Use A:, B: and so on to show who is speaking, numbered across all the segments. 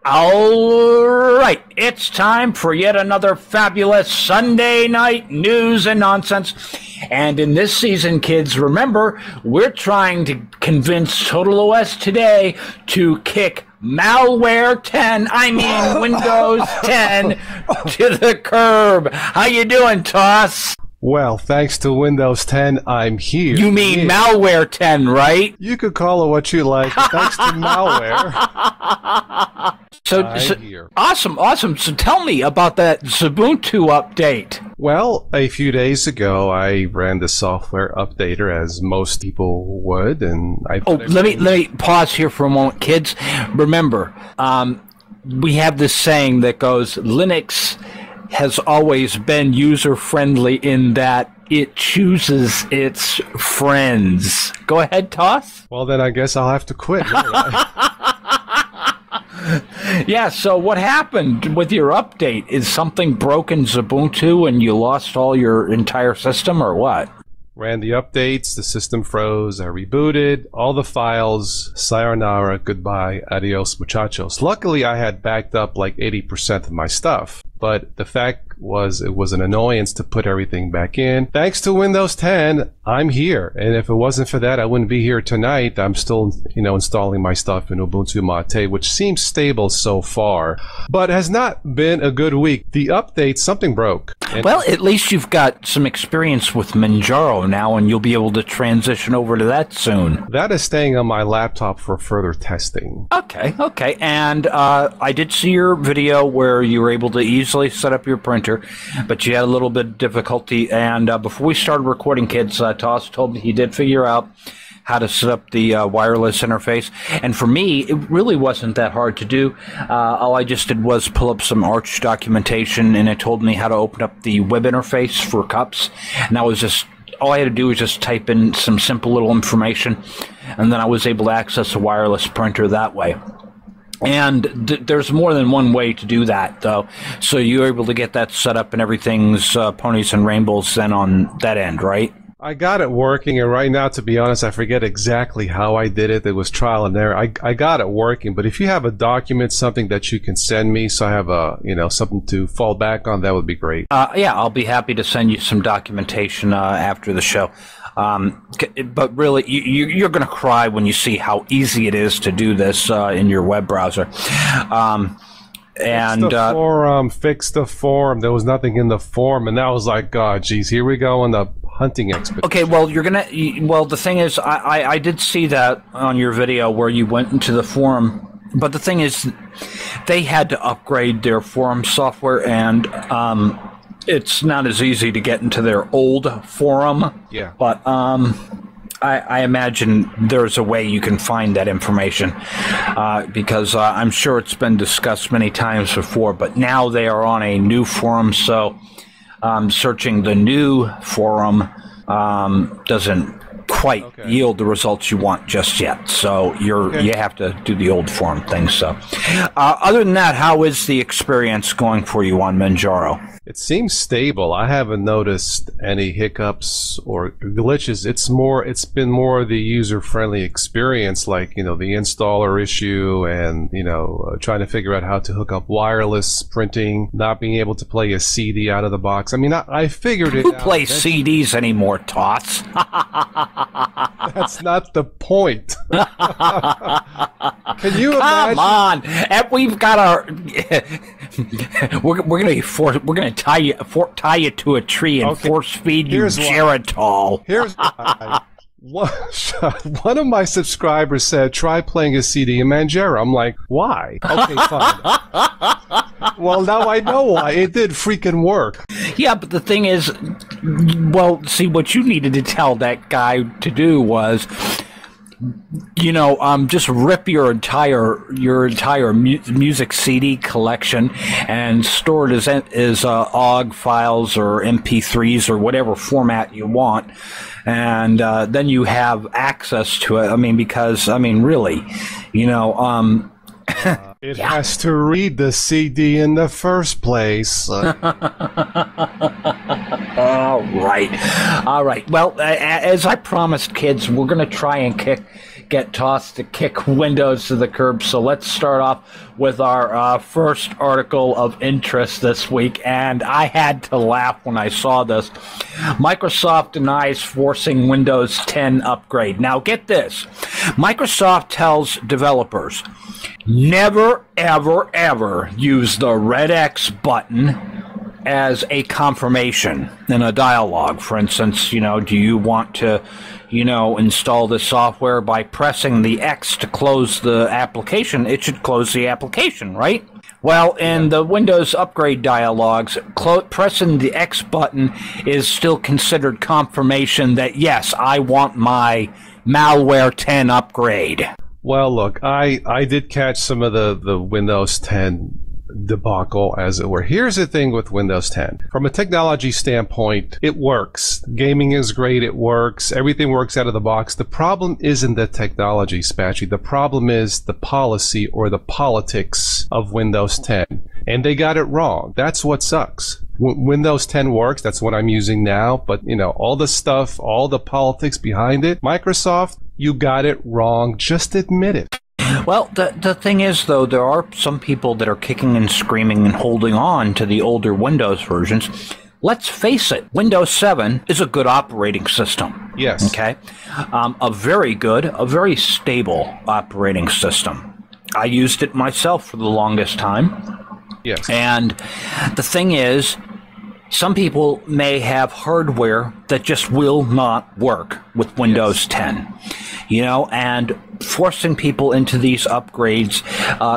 A: All right, it's time for yet another fabulous Sunday night news and nonsense. And in this season, kids, remember, we're trying to convince Total OS today to kick Malware 10, Windows 10 to the curb. How you doing, Toss?
B: Well, thanks to Windows 10, I'm here.
A: You mean Malware 10, right?
B: You could call it what you like. Thanks to Malware.
A: So here. Awesome. So tell me about that Ubuntu update.
B: Well, a few days ago, I ran the software updater as most people would, and
A: let me pause here for a moment, kids. Remember, we have this saying that goes, Linux has always been user-friendly in that it chooses its friends. Go ahead, Toss.
B: Well, then I guess I'll have to quit.
A: Yeah, so what happened with your update? Is something broken in Ubuntu and you lost all your entire system, or what?
B: Ran the updates, the system froze, I rebooted, all the files, sayonara, goodbye, adios muchachos. Luckily, I had backed up like 80% of my stuff, but the fact was it was an annoyance to put everything back in. Thanks to Windows 10, I'm here, and if it wasn't for that, I wouldn't be here tonight. I'm still, installing my stuff in Ubuntu Mate, which seems stable so far, but has not been a good week. The update, something broke.
A: Well, at least you've got some experience with Manjaro now, and you'll be able to transition over to that soon.
B: That is staying on my laptop for further testing.
A: Okay. And I did see your video where you were able to easily set up your printer, but you had a little bit of difficulty. And before we started recording, kids, Toss told me he did figure out how to set up the wireless interface. And for me, it really wasn't that hard to do. All I just did was pull up some Arch documentation, and it told me how to open up the web interface for cups. And that was just, all I had to do was just type in some simple little information, and then I was able to access a wireless printer that way. And there's more than one way to do that, though. So you're able to get that set up and everything's ponies and rainbows then on that end, right?
B: I got it working, and right now, to be honest, I forget exactly how I did it. It was trial and error. I got it working, but if you have a document, something that you can send me, so I have something to fall back on, that would be great.
A: Yeah, I'll be happy to send you some documentation after the show. But really, you're going to cry when you see how easy it is to do this in your web browser.
B: Fix the forum. There was nothing in the forum, and that was like, God, geez, here we go on the hunting expedition.
A: Okay, well, the thing is, I did see that on your video where you went into the forum, but the thing is, they had to upgrade their forum software, and it's not as easy to get into their old forum.
B: Yeah.
A: But I imagine there's a way you can find that information because I'm sure it's been discussed many times before, but now they are on a new forum, so searching the new forum doesn't quite yield the results you want just yet. So you have to do the old forum thing. So other than that, how is the experience going for you on Manjaro?
B: It seems stable. I haven't noticed any hiccups or glitches. It's been more the user-friendly experience, like, the installer issue and, trying to figure out how to hook up wireless printing, not being able to play a CD out of the box. I mean, I figured it out.
A: Who plays CDs anymore, Tots?
B: That's not the point. Can you imagine?
A: Come on. We've got our... we're going to tie you to a tree and force feed you Geritol.
B: Here's why. One of my subscribers said, try playing a CD in Manjaro. I'm like, why? Okay, fine. Well, now I know why. It did freaking work.
A: Yeah, but the thing is, well, see, what you needed to tell that guy to do was, just rip your entire music CD collection and store it as OGG files or MP3s or whatever format you want, and then you have access to it. Really,
B: it has to read the CD in the first place.
A: All right. Well, as I promised, kids, we're going to try and get tossed to kick Windows to the curb. So let's start off with our first article of interest this week. And I had to laugh when I saw this. Microsoft denies forcing Windows 10 upgrade. Now get this. Microsoft tells developers, never, ever, ever use the red X button as a confirmation in a dialogue. For instance, do you want to, install the software? By pressing the X to close the application, it should close the application, right? Well, in the Windows upgrade dialogues, pressing the X button is still considered confirmation that, yes, I want my Malware 10 upgrade.
B: Well, look, I did catch some of the Windows 10 debacle, as it were. Here's the thing with Windows 10. From a technology standpoint, it works. Gaming is great. It works. Everything works out of the box. The problem isn't the technology, Spatry. The problem is the policy or the politics of Windows 10. And they got it wrong. That's what sucks. Windows 10 works. That's what I'm using now. But, all the stuff, all the politics behind it, Microsoft, you got it wrong. Just admit it.
A: Well, the thing is, though, there are some people that are kicking and screaming and holding on to the older Windows versions. Let's face it, Windows 7 is a good operating system.
B: Yes.
A: Okay? A very good, a very stable operating system. I used it myself for the longest time.
B: Yes.
A: And the thing is, some people may have hardware that just will not work with Windows 10. And forcing people into these upgrades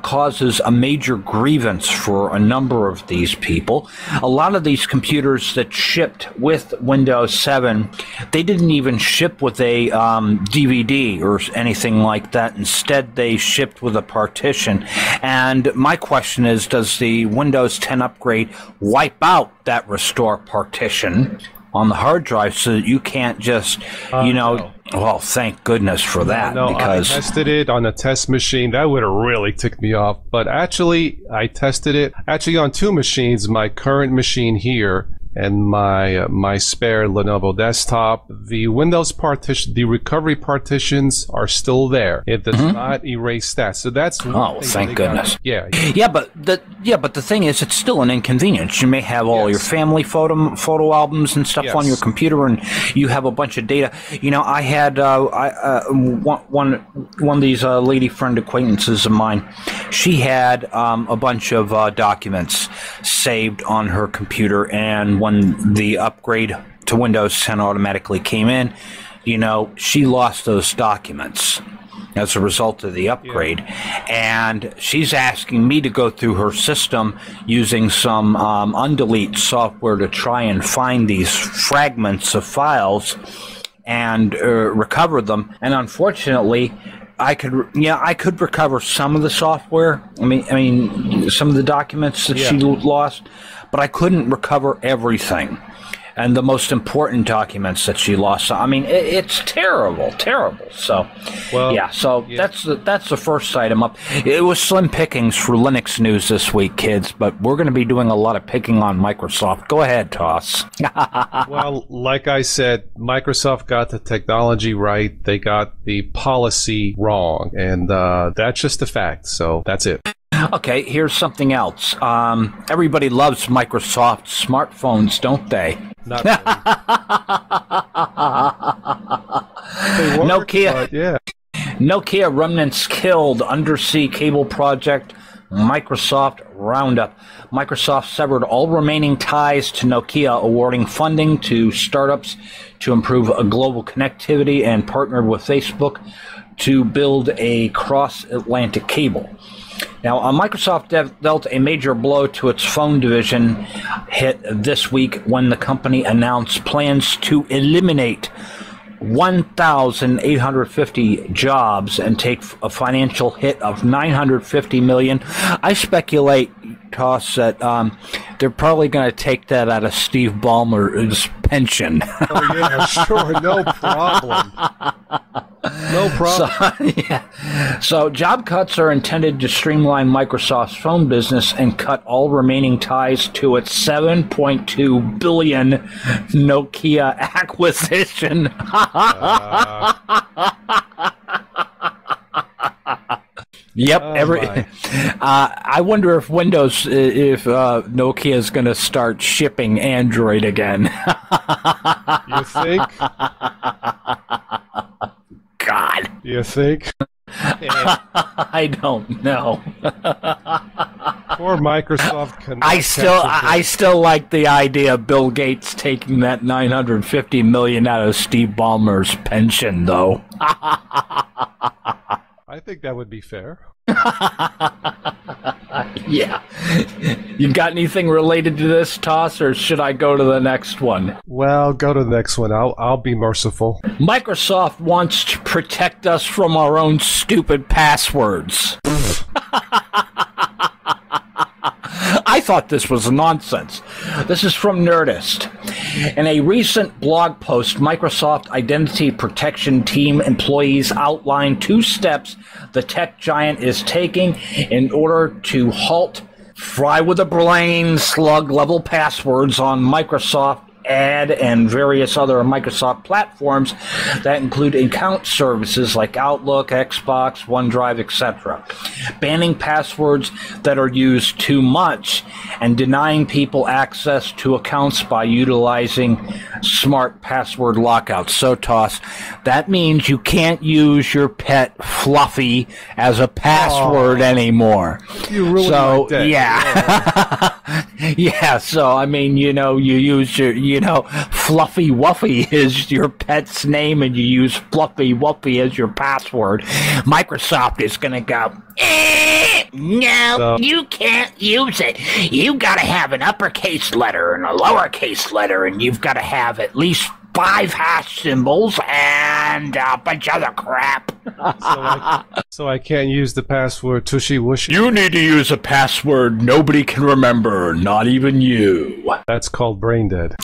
A: causes a major grievance for a number of these people. A lot of these computers that shipped with Windows 7, they didn't even ship with a DVD or anything like that. Instead, they shipped with a partition. And my question is, does the Windows 10 upgrade wipe out that restore partition on the hard drive so that you can't just,
B: no.
A: Well, thank goodness for that.
B: No,
A: because
B: I tested it on a test machine. That would have really ticked me off. But actually, I tested it on two machines, my current machine here and my spare Lenovo desktop. The Windows partition, the recovery partitions are still there. It does not erase that. So that's
A: thank goodness.
B: Yeah,
A: but the thing is, it's still an inconvenience. You may have all your family photo albums and stuff on your computer, and you have a bunch of data. I had one of these lady friend acquaintances of mine. She had a bunch of documents saved on her computer, and when the upgrade to Windows 10 automatically came in, she lost those documents as a result of the upgrade. And she's asking me to go through her system using some undelete software to try and find these fragments of files and recover them. And unfortunately, I could recover some of the software. I mean, some of the documents that she lost, but I couldn't recover everything, and the most important documents that she lost. So, I mean, it's terrible. So, that's the first item up. It was slim pickings for Linux news this week, kids, but we're going to be doing a lot of picking on Microsoft. Go ahead, Toss.
B: Well, like I said, Microsoft got the technology right. They got the policy wrong, and that's just a fact. So that's it.
A: Okay, here's something else. Everybody loves Microsoft smartphones, don't they?
B: Not really. They work,
A: Nokia.
B: but yeah.
A: Nokia remnants killed undersea cable project. Microsoft roundup. Microsoft severed all remaining ties to Nokia, awarding funding to startups to improve global connectivity, and partnered with Facebook to build a cross-Atlantic cable. Now, Microsoft dealt a major blow to its phone division hit this week when the company announced plans to eliminate 1,850 jobs and take a financial hit of $950 million. I speculate, Toss, that they're probably going to take that out of Steve Ballmer's pension.
B: Oh, yeah, sure. No problem. No problem.
A: So job cuts are intended to streamline Microsoft's phone business and cut all remaining ties to its $7.2 billion Nokia acquisition. Yep.
B: Oh,
A: I wonder if Nokia is going to start shipping Android again.
B: You think?
A: God.
B: You think?
A: I don't know.
B: Poor Microsoft.
A: I still like the idea of Bill Gates taking that $950 million out of Steve Ballmer's pension, though.
B: I think that would be fair.
A: Yeah. You got anything related to this, Toss, or should I go to the next one?
B: Well, go to the next one. I'll be merciful.
A: Microsoft wants to protect us from our own stupid passwords. I thought this was nonsense. This is from Nerdist. In a recent blog post, Microsoft Identity Protection Team employees outlined 2 steps the tech giant is taking in order to halt fry-with-a-brain slug-level passwords on Microsoft Ad and various other Microsoft platforms that include account services like Outlook, Xbox, OneDrive, etc. Banning passwords that are used too much and denying people access to accounts by utilizing smart password lockouts. So, Toss, that means you can't use your pet Fluffy as a password anymore.
B: You ruined my day.
A: Yeah. Yeah, so, I mean, you use your, Fluffy Wuffy is your pet's name and you use Fluffy Wuffy as your password. Microsoft is going to go, no, you can't use it. You got to have an uppercase letter and a lowercase letter, and you've got to have at least 5 hash symbols and a bunch of other crap.
B: So I can't use the password Tushy Wushy?
A: You need to use a password nobody can remember, not even you.
B: That's called brain dead.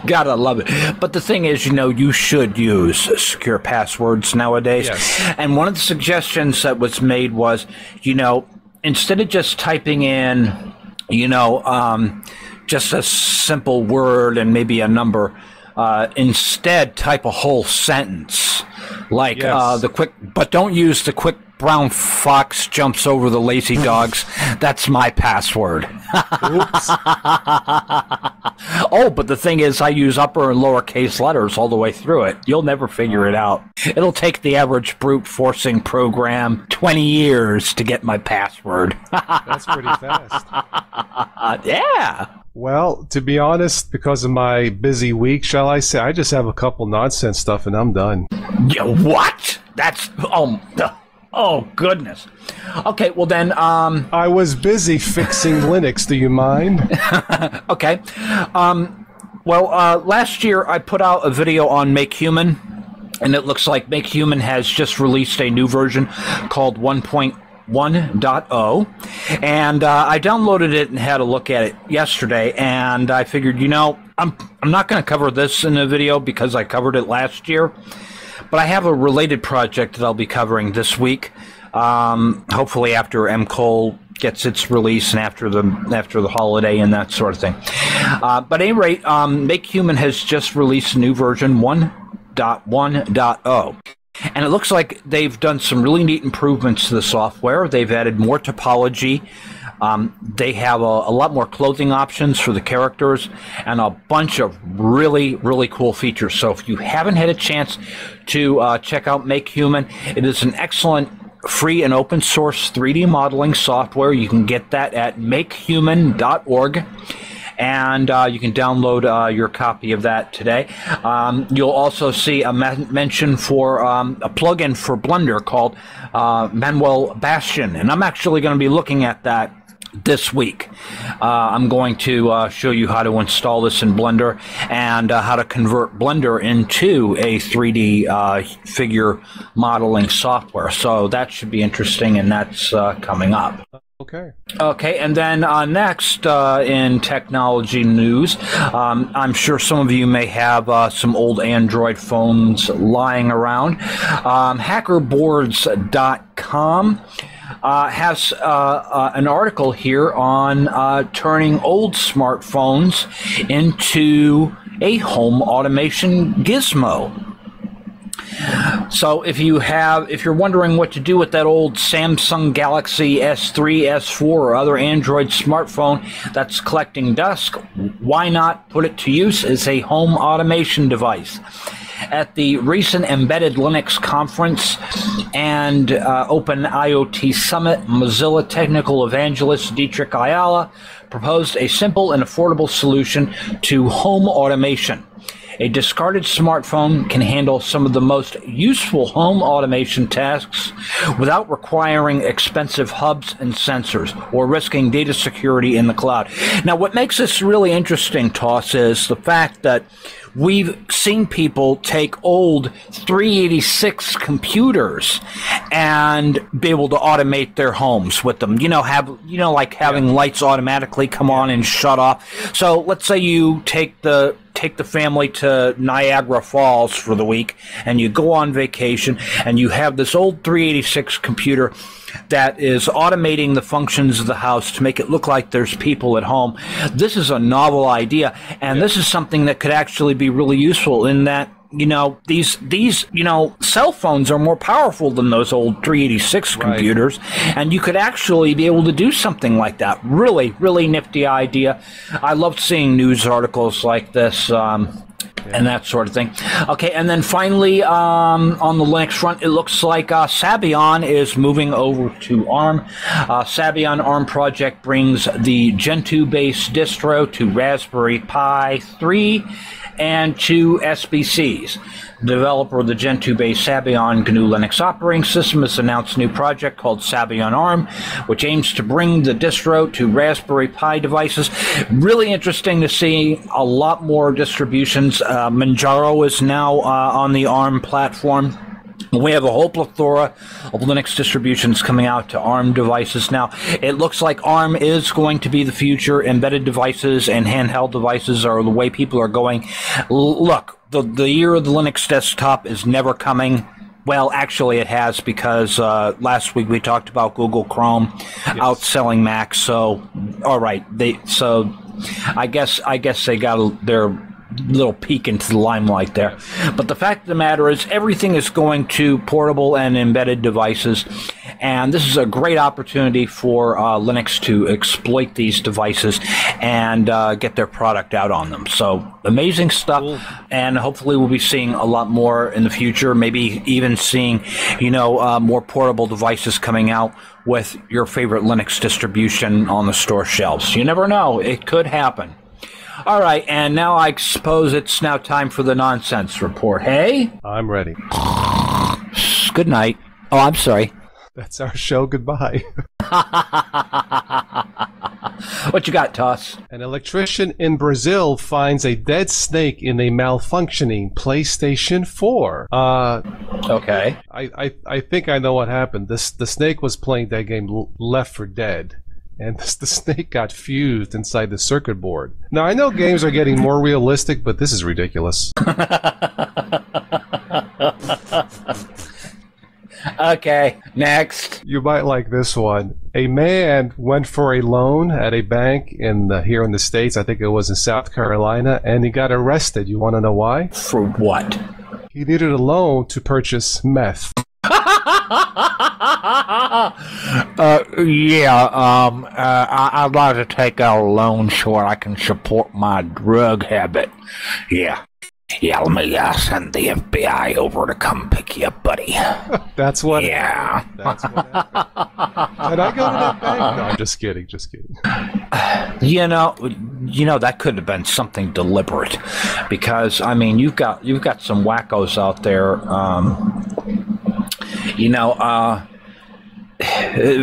A: Gotta love it. But the thing is, you should use secure passwords nowadays.
B: Yes.
A: And one of the suggestions that was made was, instead of just typing in, just a simple word and maybe a number, instead type a whole sentence. Like
B: yes.
A: But don't use the quick brown fox jumps over the lazy dogs. That's my password.
B: Oops.
A: Oh, but the thing is, I use upper and lowercase letters all the way through it. You'll never figure it out. It'll take the average brute forcing program 20 years to get my password.
B: That's pretty fast.
A: Yeah.
B: Well, to be honest, because of my busy week, shall I say, I just have a couple nonsense stuff and I'm done.
A: Yeah, what? That's... Oh, goodness. Okay, well then,
B: I was busy fixing Linux, do you mind?
A: Okay. Last year I put out a video on Make Human, and it looks like Make Human has just released a new version called 1.1.0, and I downloaded it and had a look at it yesterday, and I figured, I'm not going to cover this in a video because I covered it last year. But I have a related project that I'll be covering this week, hopefully after MCOL gets its release and after the holiday and that sort of thing. But at any rate, Make Human has just released a new version, 1.1.0. And it looks like they've done some really neat improvements to the software. They've added more topology. They have a lot more clothing options for the characters and a bunch of really, really cool features. So if you haven't had a chance to check out Make Human, it is an excellent free and open source 3D modeling software. You can get that at makehuman.org. And you can download your copy of that today. You'll also see a mention for a plugin for Blender called Manuel Bastion. And I'm actually going to be looking at that this week. I'm going to show you how to install this in Blender and how to convert Blender into a 3D figure modeling software. So that should be interesting, and that's coming up. Okay, and then next in technology news, I'm sure some of you may have some old Android phones lying around. Hackerboards.com has an article here on turning old smartphones into a home automation gizmo. So if you're wondering what to do with that old Samsung Galaxy S3, S4, or other Android smartphone that's collecting dust, why not put it to use as a home automation device? At the recent Embedded Linux Conference and Open IoT Summit, Mozilla technical evangelist Dietrich Ayala proposed a simple and affordable solution to home automation. A discarded smartphone can handle some of the most useful home automation tasks without requiring expensive hubs and sensors or risking data security in the cloud. Now, what makes this really interesting, Toss, is the fact that we've seen people take old 386 computers and be able to automate their homes with them. Like having lights automatically come on and shut off. So let's say you take the family to Niagara Falls for the week and you go on vacation and you have this old 386 computer that is automating the functions of the house to make it look like there's people at home. This is a novel idea, and this is something that could actually be really useful in that, these cell phones are more powerful than those old 386 computers, and you could actually be able to do something like that. Really, really nifty idea. I love seeing news articles like this. And that sort of thing. Okay, and then finally, on the Linux front, it looks like Sabian is moving over to ARM. Sabian ARM project brings the Gentoo-based distro to Raspberry Pi 3 and 2 SBCs. The developer of the Gentoo-based Sabian GNU Linux operating system has announced a new project called Sabian ARM, which aims to bring the distro to Raspberry Pi devices. Really interesting to see a lot more distributions. Manjaro is now on the ARM platform. We have a whole plethora of Linux distributions coming out to ARM devices now. It looks like ARM is going to be the future. Embedded devices and handheld devices are the way people are going. Look, the year of the Linux desktop is never coming. Well, actually it has, because last week we talked about Google Chrome outselling Mac. So, all right, I guess they got their little peek into the limelight there. But the fact of the matter is, everything is going to portable and embedded devices, and this is a great opportunity for Linux to exploit these devices and get their product out on them. So amazing stuff. Cool. And hopefully we'll be seeing a lot more in the future, maybe even seeing more portable devices coming out with your favorite Linux distribution on the store shelves. You never know, it could happen. All right, and now I suppose it's now time for the nonsense report. Hey?
B: I'm ready.
A: Good night. Oh, I'm sorry.
B: That's our show. Goodbye.
A: What you got, Toss?
B: An electrician in Brazil finds a dead snake in a malfunctioning PlayStation 4.
A: Okay.
B: I think I know what happened. The snake was playing that game Left 4 Dead, and the snake got fused inside the circuit board. Now, I know games are getting more realistic, but this is ridiculous.
A: Okay, next.
B: You might like this one. A man went for a loan at a bank here in the States. I think it was in South Carolina, and he got arrested. You want to know why?
A: For what?
B: He needed a loan to purchase meth.
A: I'd like to take out a loan so I can support my drug habit. Yeah, let me send the FBI over to come pick you up, buddy.
B: That's what.
A: Yeah.
B: That's what happened. Did I go to that bank? No, I'm just kidding.
A: That could have been something deliberate, because I mean, you've got some wackos out there.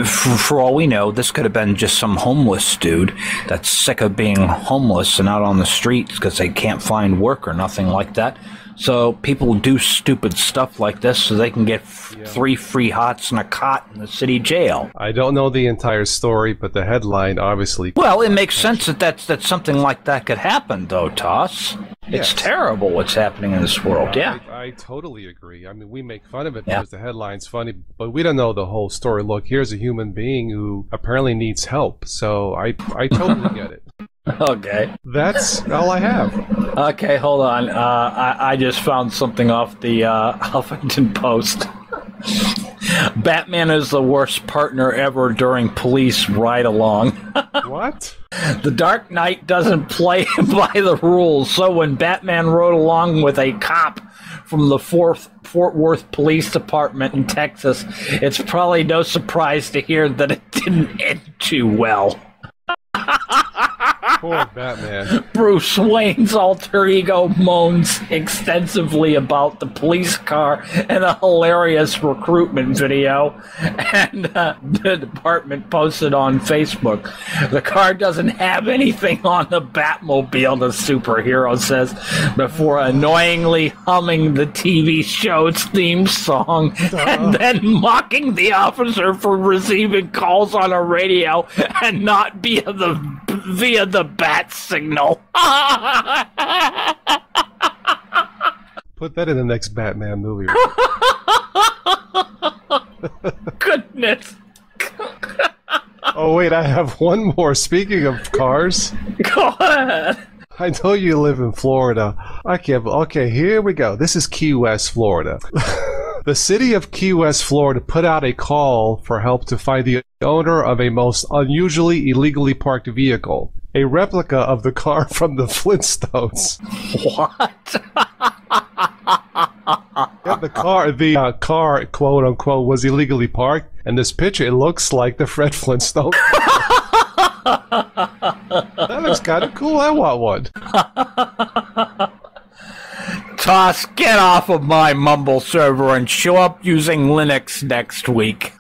A: For all we know, this could have been just some homeless dude that's sick of being homeless and out on the streets because they can't find work or nothing like that. So people do stupid stuff like this so they can get 3 free hots and a cot in the city jail.
B: I don't know the entire story, but the headline obviously...
A: Well, it makes sense that something like that could happen, though, Toss. It's terrible what's happening in this world,
B: I totally agree. I mean, we make fun of it because the headline's funny, but we don't know the whole story. Look, here's a human being who apparently needs help, so I totally get it.
A: Okay.
B: That's all I have.
A: Okay, hold on. I just found something off the Huffington Post. Batman is the worst partner ever during police ride-along.
B: What?
A: The Dark Knight doesn't play by the rules, so when Batman rode along with a cop from the Fort Worth Police Department in Texas, it's probably no surprise to hear that it didn't end too well.
B: Poor Batman.
A: Bruce Wayne's alter ego moans extensively about the police car in a hilarious recruitment video, and the department posted on Facebook. The car doesn't have anything on the Batmobile, the superhero says, before annoyingly humming the TV show's theme song and then mocking the officer for receiving calls on a radio and not via the bat signal.
B: Put that in the next Batman movie.
A: Goodness.
B: Oh, wait, I have one more. Speaking of cars.
A: Go ahead.
B: I know you live in Florida. I can't. Okay, here we go. This is Key West, Florida. The city of Key West, Florida put out a call for help to find the owner of a most unusually illegally parked vehicle. A replica of the car from the Flintstones.
A: What?
B: Yeah, the car, quote unquote, was illegally parked. And this picture, it looks like the Fred Flintstone. That looks kind of cool. I want one.
A: Toss, get off of my Mumble server and show up using Linux next week.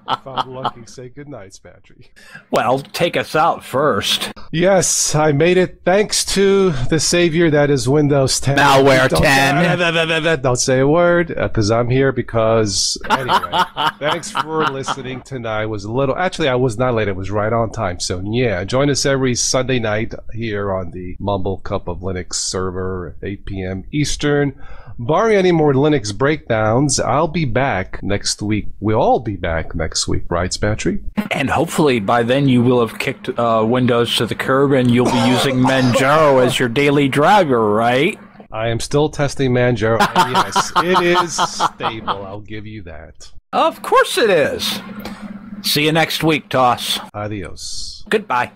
B: If I'm lucky, say goodnight, Spatry.
A: Well, take us out first.
B: Yes, I made it thanks to the savior that is Windows 10.
A: Malware 10.
B: Don't say a word, because I'm here because... Anyway, thanks for listening tonight. I was a little... Actually, I was not late. It was right on time. So, yeah, join us every Sunday night here on the Mumble Cup of Linux server at 8 p.m. Eastern. Barring any more Linux breakdowns, I'll be back next week. We'll all be back next week, right, Spatry?
A: And hopefully by then you will have kicked Windows to the curb and you'll be using Manjaro as your daily driver, right?
B: I am still testing Manjaro, and yes, it is stable. I'll give you that.
A: Of course it is. See you next week, Toss.
B: Adios.
A: Goodbye.